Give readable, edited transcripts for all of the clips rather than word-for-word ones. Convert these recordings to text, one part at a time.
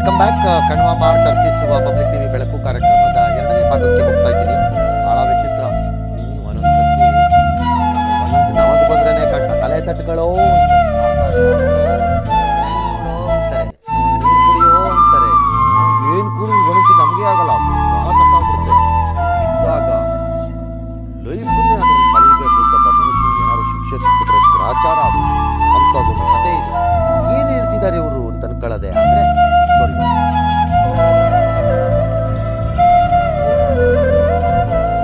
Welcome back. Kanva mart ಅರ್ಪಿಸುವ public TV ಬೆಳಕು ಕಾರ್ಯಕ್ರಮದ ಎರಡನೇ ಭಾಗಕ್ಕೆ ಹೋಗ್ತಾ ಇದ್ದೀನಿ. ಬಹಳ ವಿಚಿತ್ರ. ಒಂದೊಂದ್ಸತಿ ನಮಗ್ ಬಂದ್ರೇನೆ ಕಟ್ಟ ತಲೆ ತಟ್ಟುಗಳೋ ಅಂತಾರೆ, ನೀರು ಕುಡಿಯೋ ಅಂತಾರೆ. ಏನ್ ಕುಡಿ ಗಣಸಿ ನಮಗೆ ಆಗಲ್ಲ, ಬಹಳ ಕಷ್ಟ ಆಗ್ಬಿಡುತ್ತೆ. ಇದ್ದಾಗ ಲೈಫನ್ನೇ ಅದ್ರಲ್ಲಿ ಕಳೀಬೇಕು ಅಂತ ಮನುಷ್ಯನಿಗೆ ಏನಾದ್ರು ಶಿಕ್ಷೆ ಸಿಕ್ಬಿಟ್ರೆ ಗ್ರಾಚಾರ ಅದು ಅಂಥದ್ದು ಕಥೆ ಇದು. ಏನ್ ಹೇಳ್ತಿದ್ದಾರೆ ಇವರು ಅಂತ ಅನ್ಕೊಳ್ಳದೆ ಆದ್ರೆ ಸ್ಟೋರಿ.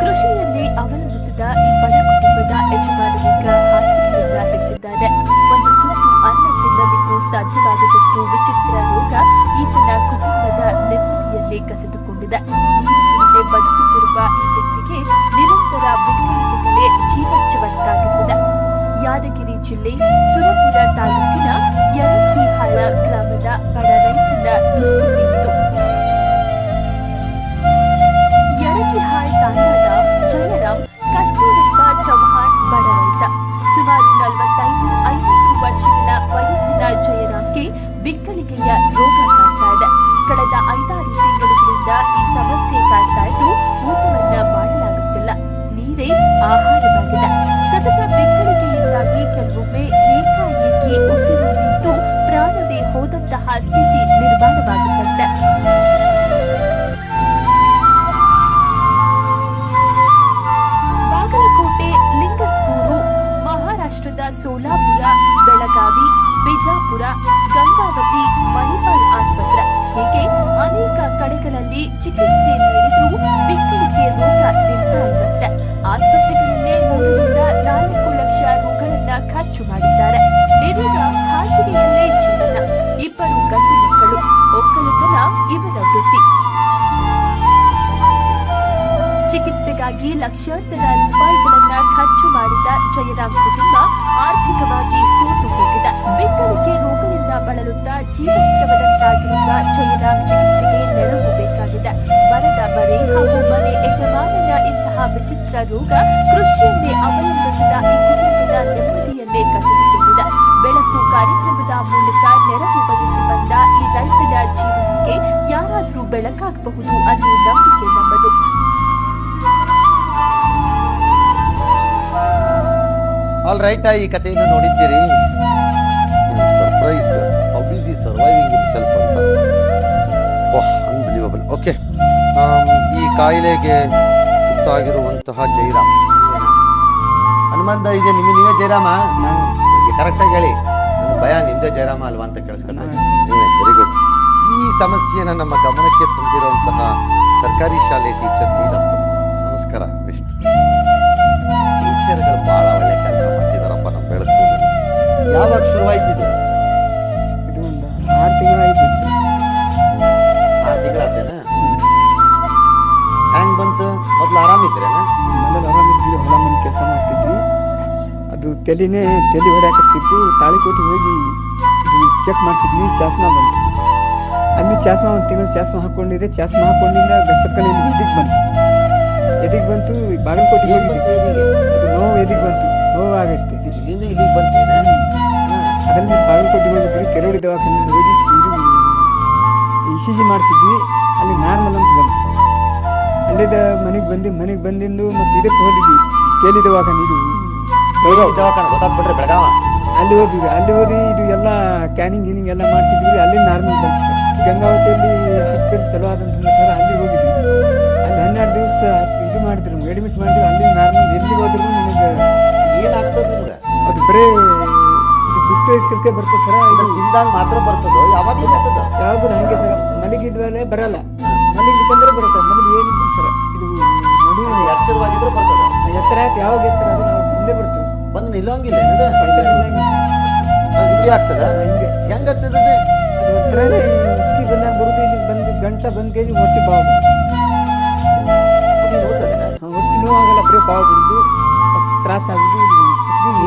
ಕೃಷಿಯಲ್ಲಿ ಅವಲಂಬಿಸಿದ ಈ ಬಡ ಕುಟುಂಬದ ಯಜಮಾನರೀಗ ಹಾಸಿಗೆಯಿಂದ ಹಿಡಿದಿದ್ದಾರೆ. ಒಂದು ತುತ್ತು ಅನ್ನ ತಿನ್ನಲಿಕ್ಕೂ ಸಾಧ್ಯವಾಗದಷ್ಟು ವಿಚಿತ್ರ ರೋಗ ಈತನ ಕುಟುಂಬದ ನೆಮ್ಮದಿಯಲ್ಲಿ ಕಸಿದುಕೊಂಡಿದೆ. ನೀರು ಕುಡಿದೇ ಬದುಕುತ್ತಿರುವ ಈ ವ್ಯಕ್ತಿಗೆ ನಿರಂತರ ಬೆಳವಣಿಗೆಗಳೇ ಜೀವಜ್ಜೀವಕ್ಕಾಗಿಸಿದೆ. ಯಾದಗಿರಿ ಜಿಲ್ಲೆ ಸುರಪುರ ತಾಲೂಕಿನ ಯರಕಿಹಾಳ ಗ್ರಾಮದ ಬಡ ರೈತನ ದುಸ್ಥಿತಿ ಇದು. ಯರಕಿಹಾಳ್ ತಾಂಡದ ಜಯರಾಮ್ ಕಸ್ತೂರಪ್ಪ ಚೌಹಾಣ್ ಬಡ ರೈತ. ಸುಮಾರು 45-50 ವರ್ಷಗಳ ವಯಸ್ಸಿನ ಜಯರಾಮ್ಗೆ ಬಿಕ್ಕಳಿಗೆಯ ರೋಗ ಕಾಡ್ತಾ ಇದೆ. ಕಳೆದ 5-6 ತಿಂಗಳುಗಳಿಂದ ಈ ಸಮಸ್ಯೆ ಕಾಡ್ತಾ ಇದ್ದು ಊಟವನ್ನ ಮಾಡಲಾಗುತ್ತಿಲ್ಲ. ನೀರೇ ಆಹಾರವಾಗಿದೆ. ಸತತ ಬಿಕ್ಕಳಿಗೆಯಿಂದಾಗಿ ಕೆಲವೊಮ್ಮೆ ಏಕಾಏಕಿ ಉಸಿರು ನಿಂತು ಪ್ರಾಣವೇ ಹೋದಂತಹ ಸ್ಥಿತಿ ನಿರ್ಮಾಣವಾಗುತ್ತದೆ. ಬಾಗಲಕೋಟೆ, ಲಿಂಗಸ್ಗೂರು, ಮಹಾರಾಷ್ಟ್ರದ ಸೋಲಾಪುರ, ಬೆಳಗಾವಿ, ಬಿಜಾಪುರ, ಗಂಗಾವತಿ, ಮಣಿಪಾಲ್ ಆಸ್ಪತ್ರೆ ಹೀಗೆ ಅನೇಕ ಕಡೆಗಳಲ್ಲಿ ಚಿಕಿತ್ಸೆ ನೀಡಿದ್ರೂ ಬಿಕ್ಕಳಿಗೆ ರೋಗ ನಿಲ್ತಾ ಇರುತ್ತೆ. ಆಸ್ಪತ್ರೆಗಳಲ್ಲೇ 3-4 ಲಕ್ಷ ರುಗಳನ್ನ ಖರ್ಚು ಮಾಡಿದ್ದಾರೆ. ಇದೀಗ ಹಾಸಿಗೆಯಲ್ಲೇ ಜೀವನ. 2 ಗಂಡು ಮಕ್ಕಳು. ಒಕ್ಕಲುತನ ಇವರ ವೃತ್ತಿ. ಚಿಕಿತ್ಸೆಗಾಗಿ ಲಕ್ಷಾಂತರ ರೂಪಾಯಿಗಳನ್ನ ಖರ್ಚು ಮಾಡಿದ ಜಯರಾಮ್ ಕುಟುಂಬ ಆರ್ಥಿಕವಾಗಿ ಸೋತು ಹೋಗಿದೆ. ಬಿಕ್ಕಳಿಗೆ ರೋಗದಿಂದ ಬಳಲುತ್ತಾ ಜೀವಶ್ಚವದಂತಾಗಿರುವ ಜಯರಾಮ್ ಚಿಕಿತ್ಸೆಗೆ ನೆರವು ಬೇಕಾಗಿದೆ. ಬರದ ಬರೆ ಹಾಗೂ ಮನೆ ಯಜಮಾನನ ಇಂತಹ ವಿಚಿತ್ರ ರೋಗ ಕೃಷಿಯನ್ನೇ ಅವಲಂಬಿಸಿದ ಈ ಕುಟುಂಬದ ನೆಮ್ಮದಿಯನ್ನೇ ಕಸಿದುಕೊಂಡಿದೆ. ಬೆಳಕು ಕಾರ್ಯಕ್ರಮದ ಮೂಲಕ ನೆರವು ಬಯಸಿ ಬಂದ ಈ ರೈತನ ಜೀವನಕ್ಕೆ ಯಾರಾದರೂ ಬೆಳಕಾಗಬಹುದು ಅನ್ನೋ ನಂಬಿಕೆ ನಮ್ಮದು. ಆಲ್ ರೈಟ್, ಈ ಕಥೆಯನ್ನು ನೋಡಿದ್ದೀರಿ. ಸರ್ಪ್ರೈಸ್ಡ್ ಹೌ ಈಸ್ ಈ ಸರ್ವೈವಿಂಗ್ ಹಿಮ್ಸೆಲ್ಫ್ ಅಂತ. ಅನ್ಬಿಲೀವಬಲ್. ಓಕೆ, ಈ ಕಾಯಿಲೆಗೆ ತುತ್ತಾಗಿರುವಂತಹ ಜಯರಾಮ್ ಹನುಮಂತ ಇದೆ. ನೀವೇ ಜಯರಾಮ? ಕರೆಕ್ಟಾಗಿ ಹೇಳಿ, ನನ್ನ ಭಯ ನಿಮ್ದೇ ಜಯರಾಮ ಅಲ್ವಾ ಅಂತ ಕೇಳಿಸ್ಕೊಂಡೆ. Very good. ಈ ಸಮಸ್ಯೆನ ನಮ್ಮ ಗಮನಕ್ಕೆ ತಂದಿರುವಂತಹ ಸರ್ಕಾರಿ ಶಾಲೆ ಟೀಚರ್ ನೀಲಪ್ಪ, ನಮಸ್ಕಾರ. ಬೆಸ್ಟ್. ಟೀಚರ್ಗಳು ಬಹಳ ಒಳ್ಳೆ ಕೆಲಸ ಮಾಡ್ತಿದಾರಪ್ಪ ನಮ್ಮ ಬೆಳಕು. ಯಾವಾಗ ಶುರುವಾಯ್ತು ಇದು? ಇದು ಒಂದು 6 ತಿಂಗಳಾಯ್ತು. 6 ತಿಂಗಳಾತೇನಾ? ಹ್ಯಾಂಗ್ ಬಂತು? ಮೊದಲು ಆರಾಮಿದ್ರೇನಾ? ಮೊದಲು ಆರಾಮಿದ್ವಿ, ಹೊಲ ಮನೆ ಕೆಲಸ ಮಾಡ್ತಿದ್ವಿ. ಅದು ತಲೆ ಹೊಡ್ಯಾಕತ್ತಿದ್ದು. ತಾಳಿಕೋಟೆ ಹೋಗಿ ಚೆಕ್ ಮಾಡಿಸಿದ್ವಿ. ಚಾಸ್ಮಾ ಬಂತು. ಅಲ್ಲಿ ಚಾಸ್ಮಾ 1 ತಿಂಗಳು ಚಾಸ್ಮಾ ಹಾಕ್ಕೊಂಡಿದ್ದೆ. ಚಾಸ್ಮಾ ಹಾಕ್ಕೊಂಡಿಂದ ಗಸಕ್ಕಲ್ಲಿ ಎದಿಗೆ ಬಂತು. ಬಾಗಲಕೋಟೆ ಅದು ನೋವು ಎದಿಗೆ ಬಂತು. ನೋವು ಆಗೈತೆ. ಇಲ್ಲಿಂದ ಇಲ್ಲಿಗೆ ಬಂತೇನೆ. ಅದರಲ್ಲಿ ಬಾಗಲಕೋಟೆ ಹೋಗಿದ್ವಿ. ಕೆರೋಡಿ ದವಾಖಾನೆ ಹೋಗಿ ECG ಮಾಡಿಸಿದ್ವಿ. ಅಲ್ಲಿ ನಾರ್ಮಲ್ ಅಂತ ಬಂತು. ಅಲ್ಲಿದ್ದ ಮನೆಗೆ ಬಂದಿಂದು ಮತ್ತು ಇದಕ್ಕೆ ಹೋಗಿದ್ವಿ. ಕೇಳಿ ದವಾಖಾನೆ, ಇದು ದವಾಖಾನೆ ಗೊತ್ತಾಗ್ಬಿಟ್ರೆ ಬೆಳಗಾವ. ಅಲ್ಲಿ ಹೋಗಿ ಇದು ಎಲ್ಲ ಕ್ಯಾನಿಂಗ್ ಎಲ್ಲ ಮಾಡಿಸಿದ್ವಿ. ಅಲ್ಲಿ ನಾರ್ಮಲ್ ಬಂತು. ಗಂಗಾವತಿಯಲ್ಲಿ ಹಾಸ್ಪಿಟಲ್ ಚಲೋ ಆದಂತ ಅಲ್ಲಿ ಹೋಗಿದ್ವಿ. ಅಲ್ಲಿ 12 ದಿವಸ ಇದು ಮಾಡಿದ್ರು, ಅಡ್ಮಿಟ್ ಮಾಡಿದ್ರು. ಅಲ್ಲಿ ನಾರ್ಮಲ್. ಎಲ್ಲಿ ಹೋದ್ರು ನಿಮಗೆ ಏನಾಗ್ತದೆ ನಿಮ್ಗೆ? ಅದು ಬರೇ ಬಿಕ್ಕೆ ಬರ್ತದೆ ಸರ. ಇದು ತಿಂದಾಗ ಮಾತ್ರ ಬರ್ತದೋ ಯಾವಾಗಲೂ ಬರ್ತದ? ಯಾವಾಗಲೂ ಹಂಗೆ ಸರ. ಮಲಗಿದ್ಮೇಲೆ ಬರಲ್ಲ, ಮಲಗಿದ್ರೆ ಬರುತ್ತೆ. ಮೊದಲು ಏನಿದ್ರು ಸರ ಇದು ನಡುವೆ ಎಚ್ಚರವಾಗಿದ್ರೆ ಬರ್ತದ. ಎಚ್ಚರ ಆಯ್ತು ಯಾವಾಗ ಎಚ್ಚರ ಅದು ನಾವು ಬಂದೇ ಬರ್ತದೆ. ಬಂದು ನಿಲ್ಲಂಗಿಲ್ಲ ಹಿಂಗೆ ಆಗ್ತದ? ಹಿಂಗೆ ಹೆಂಗಾಗ್ತದ? ಅದು ಒಂಥರನೇ ಹಿಚ್ಕಿ ಬಂದಾಗ ಬರುದು. ಇಲ್ಲಿ ಬಂದು ಗಂಟ್ಲ ಬಂದ್ ಕೆಜಿ ಹೊಟ್ಟೆ ಬಾವು ಹೊಟ್ಟೆ ನೋವು ಆಗಲ್ಲ, ಬರೀ ಬಾವು ಬರುದು, ತ್ರಾಸ ಆಗುದು.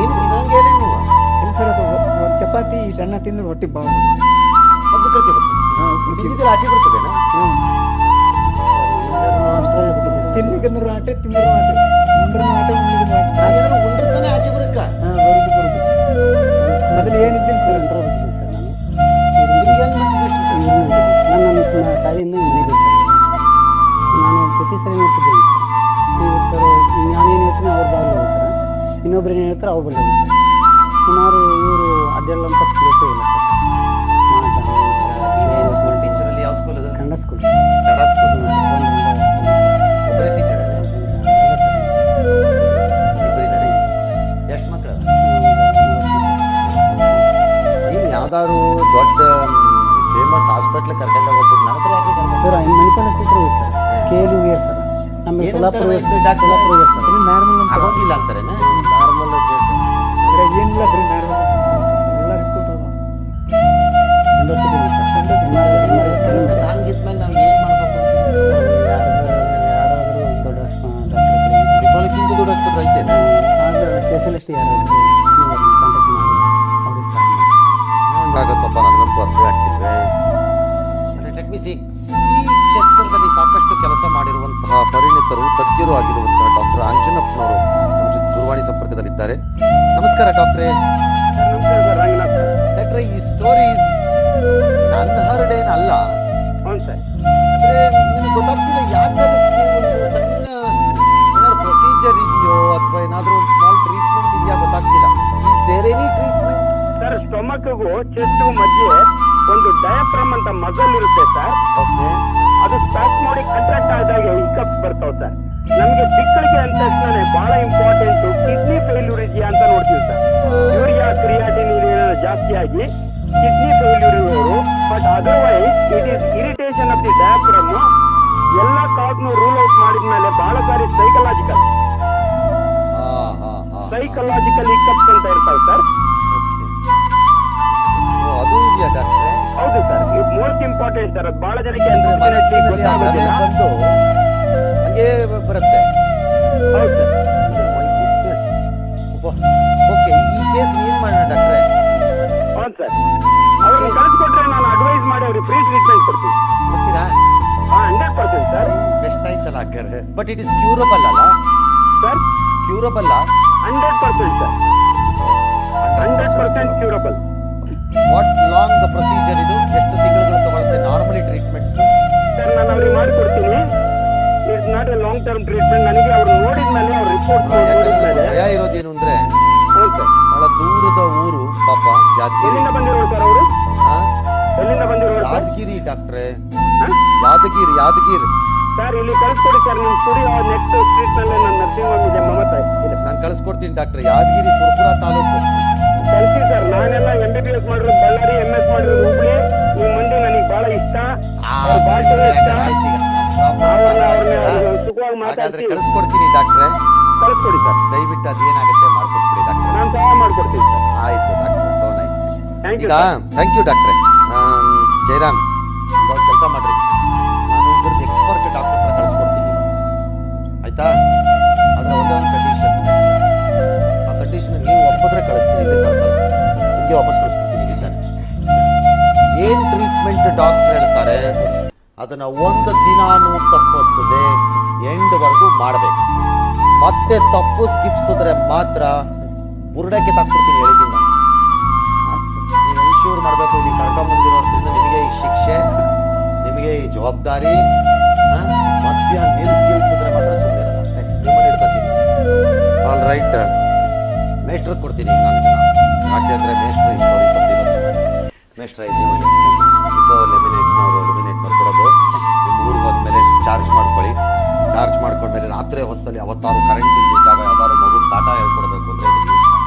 ಏನು ತಿನ್ನಂಗೇನೆ ನೀವು? ಇಲ್ಲ ಸರ್, ಅದು ಒಂದು ಚಪಾತಿ ಇಷ್ಟು ಅನ್ನ ತಿಂದ್ರೆ ಹೊಟ್ಟೆ ಬಾವು ಮೊದಲು ಕಲ್ಕೆ ಬರ್ತದೆ. ತಿಂದಿದ್ದೆಲ್ಲ ಆಚೆ ಬರ್ತದೇನಾ? ತಿನ್ನಿಗಂದ್ರು ಆಟೆ, ತಿಂದ್ರು ಆಟೆ, ಉಂಡ್ರೂ ಆಟೆ, ಉಣ್ಣಿಗೂ ಆಟೆ. ಉಂಡ್ರತಾನೆ ಆಚೆ ಬರಕ್ಕ? ಬರುದು. ಮೊದಲು ಏನಿದ್ದೀನಿ ಸರ್, ನಿಮ್ಗೆ ಹೆಂಗ್ ಬಂತು? ನನ್ನ ಇನ್ನೊಬ್ರು ಏನು ಹೇಳ್ತಾರೆ ಅವು ಬರಲಿಲ್ಲ ಸುಮಾರು ಇವರು ಅಡ್ಡಾಡೋಂಥ ಪ್ಲೇಸೇ ಇಲ್ಲ ನೀವೇನು ಸ್ಕೂಲ್ ಟೀಚರಲ್ಲಿ ಯಾವ ಸ್ಕೂಲ್ ಅದು? Kannada school Kannada school. ಒಬ್ಬರೇ ಟೀಚರ್ ಇಬ್ಬರಿದ್ದಾರೆ. ಎಷ್ಟು ಮಕ್ಕಳು? ನೀವು ಯಾವ್ದಾದ್ರು ದೊಡ್ಡ ಫೇಮಸ್ ಹಾಸ್ಪಿಟ್ಲ್ ಕರ್ಕೊಂಡು ಹೋಗ್ಬಿಟ್ಟು ನನ್ನ ಹತ್ರ ಯಾಕೆ ಕರ್ಕೊಂಡು ಸರ್ ಮಣಿಪಾಲ್ ಆಸ್ಪತ್ರೆ ಹೋಗಿ ಸರ್ KLU ಹೋಗ್ಯಾರ ಸರ್ ಆಮೇಲೆ ಸೋಲಾಪುರ ಹೋಗ್ಯಾರ ಸರ್ ನಾರ್ಮಲ್ ಅಂತ ಆಗೋಗಿಲ್ಲ ಅಂತಾರೆ ನಾರ್ಮಲ್ ಏನಿಲ್ಲ ಬರೀ ನಾರ್ಮಲ್ ಎಲ್ಲ ರಿಪೋರ್ಟ್ ಅದ ಹಂಗಿದ್ಮೇಲೆ ನಾವು ಏನು ಮಾಡ್ಬೇಕು ಯಾರಾದರೂ ದೊಡ್ಡ ಡಾಕ್ಟರ್ ರಿಪಾಲಿಕ್ಕಿಂತ ದೊಡ್ಡ ಆಸ್ಪತ್ರೆ ಐತೇನೆ ಸ್ಪೆಷಲಿಸ್ಟ್ ಯಾರು ಕಾಂಟ್ಯಾಕ್ಟ್ ಮಾಡಿ ಅವ್ರಿಗೆ ಸರ್ ಆಗುತ್ತಪ್ಪ ನನಗಂತೂ ಅರ್ಥ ಆಗ್ತಿಲ್ವೇ. ಲೆಟ್ ಮಿ ಸಿ, ಈ ಕ್ಷೇತ್ರದಲ್ಲಿ ಸಾಕಷ್ಟು ಕೆಲಸ ಮಾಡಿರುವಂತಹ ಪರಿಣಿತರು ತಜ್ಞರು ಆಗಿರುವಂತಹ ಡಾಕ್ಟರ್ ಅಂಜನಪ್ಪನವರು ನಮ್ಮ ಜೊತೆ ದೂರವಾಣಿ ಸಂಪರ್ಕದಲ್ಲಿದ್ದಾರೆ. ನಮಸ್ಕಾರ ಡಾಕ್ಟ್ರೇ. ಡಾಕ್ಟ್ರೇ, ಈ ಸ್ಟೋರೀಸ್ ನನ್ನ ಹರಡೇನಲ್ಲ, ಆದರೆ ನಿಮಗೆ ಗೊತ್ತಾಗ್ತಿಲ್ಲ ಯಾಕೆ ಅದಕ್ಕೆ ಒಂದು ಸಣ್ಣ ಏನಾದ್ರು ಪ್ರೊಸೀಜರ್ ಇದೆಯೋ ಅಥವಾ ಏನಾದರೂ ಒಂದು ಸ್ಮಾಲ್ ಟ್ರೀಟ್ಮೆಂಟ್ ಇದೆಯಾ ಗೊತ್ತಾಗ್ತಿಲ್ಲ. Is there any treatment? Sir ಸ್ಟೊಮಕ್ಗೂ ಚೆಸ್ಟ್ ಮಧ್ಯೆ ಒಂದು ಡಯಾಫ್ರಮ್ ಅಂತ ಮಸಲ್ ಇರುತ್ತೆ ಸರ್. ಓಕೆ, ಅದು ಸ್ಟಾರ್ಟ್ ಮಾಡಿ ಕಾಂಟ್ರಾಕ್ಟ್ ಆದಾಗ ಹಿಕಪ್ಸ್ ಬರ್ತಾವ ಸರ್. ನಮಗೆ ಬಿಕ್ಕಳಿಗೆ ಅಂತ ತಕ್ಷಣ ಬಹಳ ಇಂಪಾರ್ಟೆಂಟ್ ಕಿಡ್ನಿ ಫೇಲ್ಯೂರ್ ಇದೆಯಾ ಅಂತ ನೋಡ್ತೀವಿ ಸರ್. ಯೂರಿಯಾ ಕ್ರಿಯಾಟಿನ್ ಜಾಸ್ತಿ ಆಗಿ ಕಿಡ್ನಿ ಫೇಲ್ಯೂರ್ ಇರೋರು, but otherwise it is irritation of the diaphragm. ಎಲ್ಲ ಕಾಸ್ನು ರೂಲ್ ಔಟ್ ಮಾಡಿದ್ಮೇಲೆ ಬಹಳ ಸಾರಿ ಸೈಕಲಾಜಿಕಲ್ ಹಿಕಪ್ಸ್ ಅಂತ ಇರ್ತಾವೆ ಸರ್. ಅದು ಇದೆಯಾ ಡಾಕ್ಟ್ರೆ? ಹೌದು ಸರ್, ಇದು ಮೋಸ್ಟ್ ಇಂಪಾರ್ಟೆಂಟ್ ಸರ್. ಅದು ಬಹಳ ಜನಕ್ಕೆ ಮನಸ್ಸಿನಲ್ಲಿ ಗೊತ್ತಾಗೋದಿಲ್ಲ. ಬಂದು ಹಂಗೆ ಬರುತ್ತೆ. ಹೌದು ಸರ್. ಓಕೆ, ಈ ಕೇಸ್ ಏನ್ ಮಾಡೋಣ ಡಾಕ್ಟ್ರೆ? ಹೌದು ಸರ್, ಅವ್ರನ್ನ ಕಳಿಸ್ಕೊಟ್ರೆ ನಾನು ಅಡ್ವೈಸ್ ಮಾಡಿ ಅವ್ರಿಗೆ ಫ್ರೀ ಟ್ರೀಟ್ಮೆಂಟ್ ಕೊಡ್ತೀನಿ. ಗೊತ್ತೀರಾ? 100% ಸರ್. ಬೆಸ್ಟ್ ಆಯ್ತಲ್ಲ ಹಾಗಾದ್ರೆ. ಬಟ್ ಇಟ್ ಇಸ್ ಕ್ಯೂರಬಲ್ ಅಲ್ಲ sir curable? 100% sir, 100% curable. What long procedure ಇದು? ಎಷ್ಟು ತಿಂಗಳು ತಗೊಳುತ್ತೆ ನಾರ್ಮಲಿ ಟ್ರೀಟ್ಮೆಂಟ್ಸ್? ಸರ್ ನಾನು ಅವ್ರಿಗೆ ಮಾಡಿಕೊಡ್ತೀನಿ. It's not A long term treatment. ನನಗೆ ಅವ್ರು ನೋಡಿದ್ಮೇಲೆ ಅವ್ರ ರಿಪೋರ್ಟ್ ನೋಡಿದ್ಮೇಲೆ ಭಯ ಇರೋದೇನು ಅಂದ್ರೆ ಹೌದು ಸರ್. ಬಹಳ ದೂರದ ಊರು ಪಾಪ, ಯಾದಗಿರಿ. ಎಲ್ಲಿಂದ ಬಂದಿರೋರು ಸರ್ ಅವರು? ಹಾ? ಎಲ್ಲಿಂದ ಬಂದಿರೋರು ಸರ್? ಯಾದಗಿರಿ ಡಾಕ್ಟ್ರೆ, ಯಾದಗಿರಿ. ಸರ್ ಇಲ್ಲಿ ಕಳಿಸ್ಕೊಡಿ ಸರ್. ನಿಮ್ಮ ಸ್ಟುಡಿಯೋ ನೆಕ್ಸ್ಟ್ ಸ್ಟ್ರೀಟ್ ನಲ್ಲಿ ನನ್ನ ನರ್ಸಿಂಗ್ ಹೋಮ್ ಇದೆ, ಮಮತಾ ಇದೆ. ನಾನು ಕಳಿಸ್ಕೊಡ್ತೀನಿ ಡಾಕ್ಟ್ರೆ. ಯಾದಗಿರಿ ಸುರಪುರ ತಾಲೂಕು. ಕಳಿಸಿ ಸರ್. ನಾನೆಲ್ಲ MBBS ಮಾಡಿರೋದು ಬಳ್ಳಾರಿ, MS ಮಾಡಿರೋದು ಹುಬ್ಳಿ. ಈ ಮಂದಿ ನನಗೆ ಬಹಳ ಇಷ್ಟ. ಅವ್ರ ಭಾಷೆ ಇಷ್ಟ. ಅವ್ರನ್ನ ಸುಖವಾಗಿ ಹಾಗಾದ್ರೆ ಮಾತಾಡ್ತೀನಿ. ಕಳಿಸ್ಕೊಡ್ತೀನಿ ಡಾಕ್ಟ್ರೆ. ಕಳಿಸ್ಕೊಡಿ ಸರ್. ದಯವಿಟ್ಟು ಅದೇನಾಗುತ್ತೆ ಮಾಡ್ಕೊಟ್ಬಿಡಿ ಡಾಕ್ಟ್ರೆ. ನಾನು ಸಹಾಯ ಮಾಡ್ಕೊಡ್ತೀನಿ ಸರ್. ಆಯ್ತು ಡಾಕ್ಟ್ರೆ, ಸೋ ನೈಸ್. ಥ್ಯಾಂಕ್ ಯು ಈಗ ಥ್ಯಾಂಕ್ ಯು ಡಾಕ್ಟ್ರೆ. ಜಯರಾಮ್, ಇವಾಗ ಕೆಲಸ ಮಾಡ್ರಿ, ನಾನು ಇದ್ರದ್ದು ಎಕ್ಸ್ಪರ್ಟ್ ಡಾಕ್ಟರ್ ಹತ್ರ ಕಳಿಸ್ಕೊಡ್ತೀನಿ, ಆಯ್ತಾ? ಆದರೆ ಒಂದೇ ಒಂದು ಕಂಡೀಷನ್, ಆ ಕಂಡೀಷನ್ ನೀವು ಒಪ್ಪಿದ್ರೆ ಕಳಿಸ್ತೀನಿ, ಇಲ್ಲಿ ಕಳಿಸಲ್ಲ, ನಿಮಗೆ ವಾಪಸ್ ಕಳಿಸ್ಕೊಡ್ತೀನಿ ಇಲ್ಲಿಂದಾನೆ. ಏನು ಟ್ರೀಟ್ಮೆಂಟ್ ಡಾಕ್ಟರ್ ಹೇಳ್ತಾರೆ ಅದನ್ನು ಒಂದು ದಿನಾನೂ ತಪ್ಪಿಸದೆ ಎಂಡ್ವರೆಗೂ ಮಾಡಬೇಕು. ಮತ್ತೆ ತಪ್ಪು ಸ್ಕಿಪ್ಸಿದ್ರೆ ಮಾತ್ರ ಬುರುಡಕ್ಕೆ ತಾಕ್ಬಿಡ್ತೀನಿ, ಹೇಳಿದ್ದೀನಿ ನಾನು. ನೀವು ಎನ್ಶೂರ್ ಮಾಡಬೇಕು, ಇಲ್ಲಿ ಕರ್ಕೊಂಬಂದಿರೋದ್ರಿಂದ ನಿಮಗೆ ಈ ಶಿಕ್ಷೆ, ನಿಮಗೆ ಈ ಜವಾಬ್ದಾರಿ. ಮಧ್ಯ ನಿಲ್ಸಿದ್ರೆ ಮಾತ್ರ ಸುಮ್ಮನೆ ನಿಮ್ಮನ್ನು ಹಿಡ್ಕೊತೀನಿ. ಆಲ್ ರೈಟ್, ಮೇಸ್ಟ್ರ್ ಕೊಡ್ತೀನಿ ನಾನು ಜನ. ಯಾಕೆಂದರೆ ಮೇಸ್ಟ್ರ್ ಈ ಸ್ಟೋರಿ ಬಂದಿರೋದು. ಮೇಸ್ಟ್ರ್ ಆಯ್ತು ನಿಮಗೆ ಲೆಮಿನೇಟ್ನವ್ರು ಕೊಡೋದು. ನಿಮ್ಮ ಊರಿಗೆ ಹೋದ್ಮೇಲೆ ಚಾರ್ಜ್ ಮಾಡ್ಕೊಳ್ಳಿ. ಚಾರ್ಜ್ ಮಾಡ್ಕೊಂಡ್ಮೇಲೆ ರಾತ್ರಿ ಹೊತ್ತಲ್ಲಿ ಅವತ್ತಾರು ಕರೆಂಟ್ ಇದ್ದಾಗ ಯಾವ್ದಾದ್ರು ಮಗು ಪಾಠ ಹೇಳ್ಕೊಡ್ಬೇಕು ಅಂದರೆ ಇದು ಯೂಸ್ ಮಾಡಿ.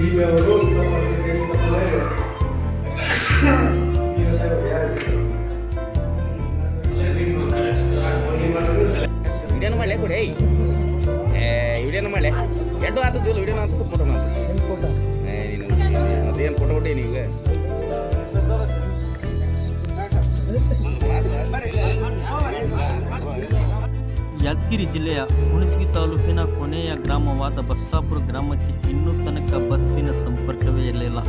ಅವರು ವಿಡಿಯೋನ ಮಾಡಲೆ ಕೊಡಿ ವಿಡಿಯೋನ ಮಾಡಲೆ ಎಡ್ಡು ಆಗ್ತದಿಲ್ಲ ವಿಡಿಯೋನ ಆಗ್ತದೆ ಫೋಟೋ ಮಾಡ್ತೀವಿ ಅದೇನು ಫೋಟೋ ಕೊಟ್ಟಿ ನೀವು ಯಾದಗಿರಿ ಜಿಲ್ಲೆಯ ಹುಣಸಗಿ ತಾಲೂಕಿನ ಕೊನೆಯ ಗ್ರಾಮವಾದ ಬಸ್ಸಾಪುರ ಗ್ರಾಮಕ್ಕೆ ಇನ್ನೂ ತನಕ ಬಸ್ಸಿನ ಸಂಪರ್ಕವೇ ಇರಲಿಲ್ಲ.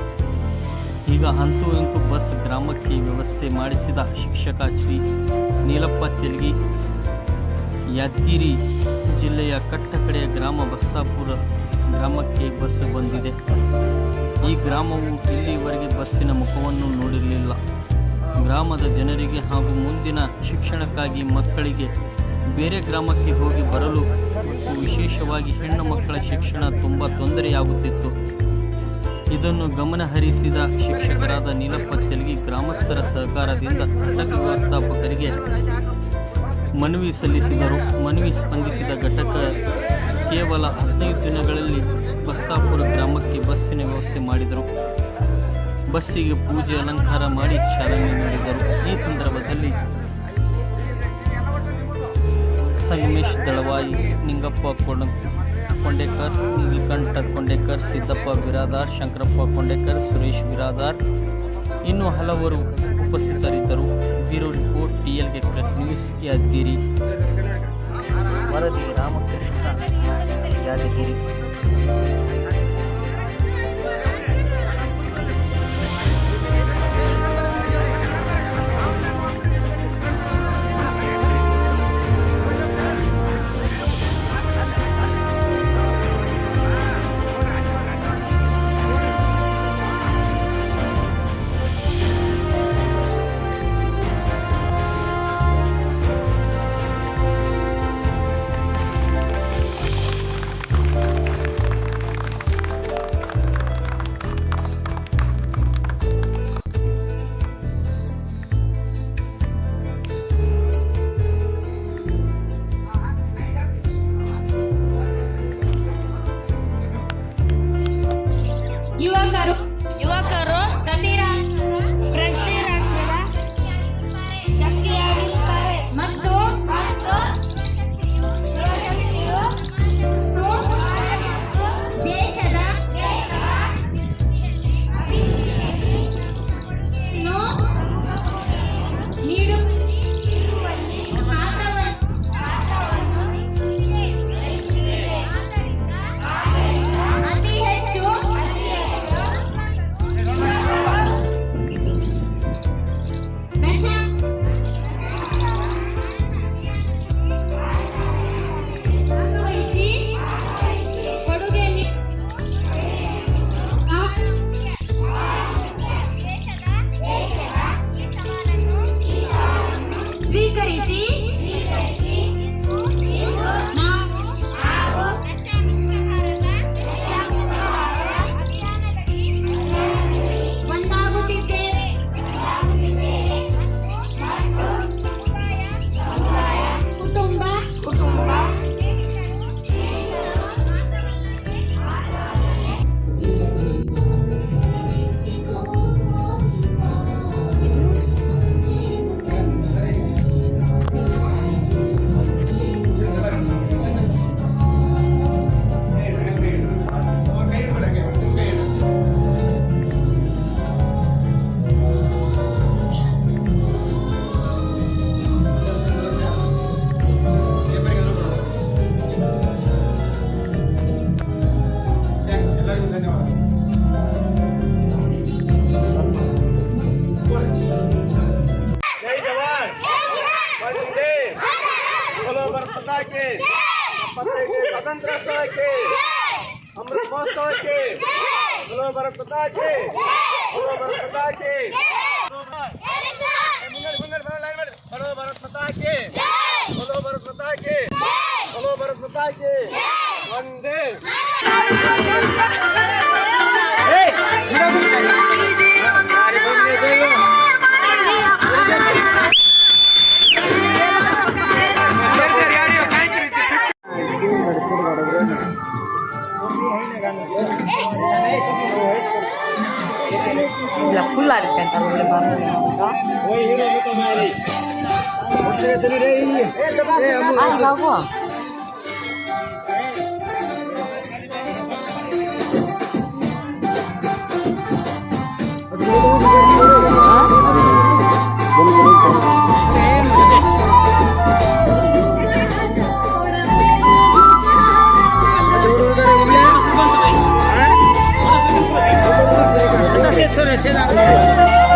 ಈಗ ಅಂತೂ ಇಂತೂ ಬಸ್ ಗ್ರಾಮಕ್ಕೆ ವ್ಯವಸ್ಥೆ ಮಾಡಿಸಿದ ಶಿಕ್ಷಕ ಶ್ರೀ ನೀಲಪ್ಪ ತೆಲಗಿ ಯಾದಗಿರಿ ಜಿಲ್ಲೆಯ ಕಟ್ಟಕಡೆಯ ಗ್ರಾಮ ಬಸ್ಸಾಪುರ ಗ್ರಾಮಕ್ಕೆ ಬಸ್ ಬಂದಿದೆ. ಈ ಗ್ರಾಮವು ಇಲ್ಲಿವರೆಗೆ ಬಸ್ಸಿನ ಮುಖವನ್ನು ನೋಡಿರಲಿಲ್ಲ. ಗ್ರಾಮದ ಜನರಿಗೆ ಹಾಗೂ ಮುಂದಿನ ಶಿಕ್ಷಣಕ್ಕಾಗಿ ಮಕ್ಕಳಿಗೆ ಬೇರೆ ಗ್ರಾಮಕ್ಕೆ ಹೋಗಿ ಬರಲು ಮತ್ತು ವಿಶೇಷವಾಗಿ ಹೆಣ್ಣು ಮಕ್ಕಳ ಶಿಕ್ಷಣ ತುಂಬ ತೊಂದರೆಯಾಗುತ್ತಿತ್ತು. ಇದನ್ನು ಗಮನಹರಿಸಿದ ಶಿಕ್ಷಕರಾದ ನೀಲಪ್ಪ ತೆಲಗಿ ಗ್ರಾಮಸ್ಥರ ಸಹಕಾರದಿಂದ ಘಟಕ ವ್ಯವಸ್ಥಾಪಕರಿಗೆ ಮನವಿ ಸಲ್ಲಿಸಿದರು. ಮನವಿ ಸ್ಪಂದಿಸಿದ ಘಟಕ ಕೇವಲ 15 ದಿನಗಳಲ್ಲಿ ಬಸ್ಸಾಪುರ ಗ್ರಾಮಕ್ಕೆ ಬಸ್ಸಿನ ವ್ಯವಸ್ಥೆ ಮಾಡಿದರು. ಬಸ್ಸಿಗೆ ಪೂಜೆ ಅಲಂಕಾರ ಮಾಡಿ ಚಾಲನೆ ನೀಡಿದರು. ಈ ಸಂದರ್ಭದಲ್ಲಿ ಸಂಗಮೇಶ್ ದಳವಾಯಿ, ನಿಂಗಪ್ಪ ಕೊಂಡೇಕರ್, ನೀಲಕಂಠ ಕೊಂಡೇಕರ್, ಸಿದ್ದಪ್ಪ ಬಿರಾದಾರ್, ಶಂಕರಪ್ಪ ಕೊಂಡೇಕರ್, ಸುರೇಶ್ ಬಿರಾದಾರ್ ಇನ್ನೂ ಹಲವರು ಉಪಸ್ಥಿತರಿದ್ದರು. Bureau report TLK express news Yadgir. ವರದಿ ರಾಮಕೃಷ್ಣ ಯಾದಗಿರಿ. ಯುವಕರು ಪ್ರತಿ ರಾಷ್ಟ್ರದ ಶಕ್ತಿಯಾಗಿರುತ್ತಾರೆ ಮತ್ತು ದೇಶದ ಅತಿ ಹೆಚ್ಚು ಭಾಗವಹಿಸಿ ಕೊಡುಗೆ ಸ್ವೀಕರಿಸಿ ನಾವು ಅಭಿಯಾನದಡಿ ಒಂದಾಗುತ್ತಿದ್ದೇವೆ. ಕುಟುಂಬ ಜೈ ಜವಾನ್ ವಂದೇ बोलो भारत माता की स्वतंत्र की अमृत महोत्सव की बोलो भारत माता की बोलो भारत माता की बोलो भारत माता की बोलो भारत माता की बोलो भारत माता की वंदे ಮಾಡಿದ್ರೆ ಇಲ್ಲ ಫುಲ್ ಆಗುತ್ತೆ ಅಂತ ಒಳ್ಳೆ ಬಾಂಧವ್ಯ ಅಂತ ಬಾಬು से